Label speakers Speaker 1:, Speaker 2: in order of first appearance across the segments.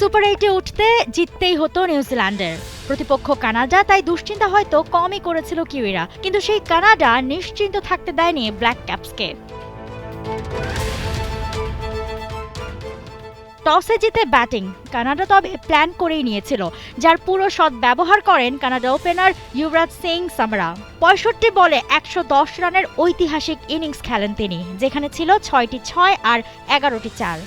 Speaker 1: Super 8-এ উঠতে জিততেই হতো নিউজিল্যান্ডের। প্রতিপক্ষ কানাডা, তাই দুশ্চিন্তা হয়তো কমই করেছিল কিউইরা, কিন্তু সেই কানাডা নিশ্চিন্ত থাকতে দেয়নি ব্ল্যাক ক্যাপসকে। টসে জিতে ব্যাটিং কানাডা তবে প্ল্যান করেই নিয়েছিল, যার পুরো সদ্ব্যবহার করেন কানাডা ওপেনার যুবরাজ সিং সামরা। ৬৫ বলে ১১০ রানের ঐতিহাসিক ইনিংস খেলেন তিনি, যেখানে ছিল ৬টি ৬ আর ১১টি ৪।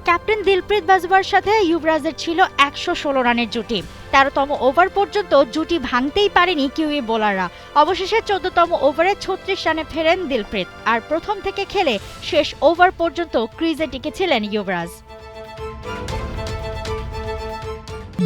Speaker 1: ক্যাপ্টেন দিলপ্রীত বাজওয়ার সাথে যুবরাজের ছিল ১১৬ রানের জুটি। ১৩তম ওভার পর্যন্ত জুটি ভাঙতেই পারেনি কিউই বোলাররা। অবশেষে ১৪তম ওভারে ৩৬ রানে ফেরেন দিলপ্রীত, আর প্রথম থেকে খেলে শেষ ওভার পর্যন্ত ক্রিজে টিকেছিলেন যুবরাজ।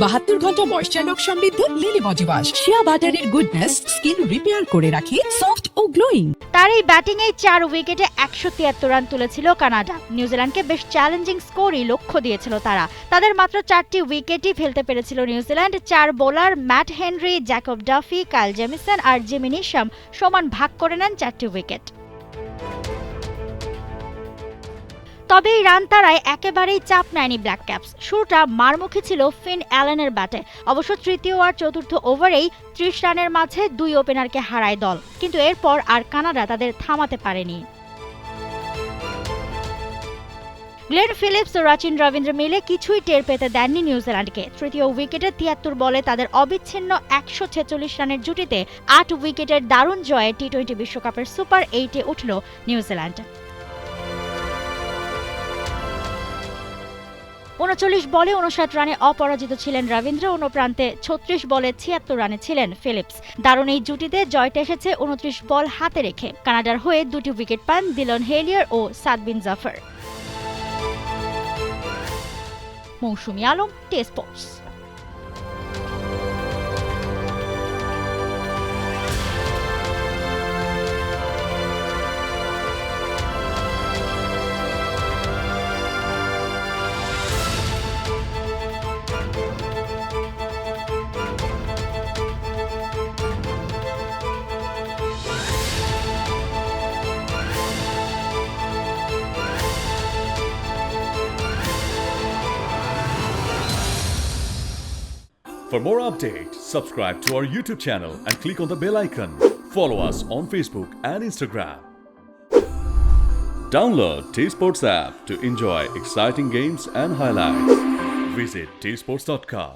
Speaker 2: ৭২ ঘন্টা ময়েশ্চার লক সমৃদ্ধ লিলি বডি ওয়াশ, শিয়া বাটারের গুডনেস স্কিন রিপেয়ার করে রাখে সফট ও গ্লোয়িং।
Speaker 1: তার এই ব্যাটিংয়ে ৪ উইকেটে ১৭৩ রান তুলেছিল কানাডা। নিউজিল্যান্ডকে বেশ চ্যালেঞ্জিং স্কোরই লক্ষ্য দিয়েছিল তারা। তাদের মাত্র ৪টি উইকেটই ফেলতে পেরেছিল New Zealand. ৪ bowler Matt Henry, Jacob Duffy, Kyle Jamieson আর জিমি নিশাম সমান ভাগ করে নেন ৪টি উইকেট। তবে এই রান তারায় একেবারেই চাপ নেয়নি ব্ল্যাক ক্যাপস। শুরুটা মারমুখী ছিল ফিন অ্যালেনের ব্যাটে। অবশ্য তৃতীয় আর চতুর্থ ওভারেই ৩০ রানের মাঝে ২ ওপেনারকে হারায় দল, কিন্তু এরপর আর কানাডা তাদের থামাতে পারেনি। গ্লেন ফিলিপস ও রাচিন রবীন্দ্র মিলে কিছুই টের পেতে দেননি নিউজিল্যান্ডকে। তৃতীয় উইকেটে ৭৩ বলে তাদের অবিচ্ছিন্ন ১৪৬ রানের জুটিতে ৮ উইকেটের দারুণ জয়ে টি-২০ বিশ্বকাপের সুপার 8-এ উঠল নিউজিল্যান্ড। ৩৯ বলে ৫৯ রানে অপরাজিত ছিলেন রবীন্দ্র, অন্য প্রান্তে ৩৬ বলে ৭৬ রানে ছিলেন ফিলিপস। দারুণ এই জুটিতে জয়টা এসেছে ২৯ বল হাতে রেখে। কানাডার হয়ে ২টি উইকেট পান ডিলন হেলিয়ার ও Saad Bin Zafar. Mousumi Alam, T Sports.
Speaker 3: For more updates, subscribe to our YouTube channel and click on the bell icon. Follow us on Facebook and Instagram. Download T-Sports app to enjoy exciting games and highlights. Visit tsports.com.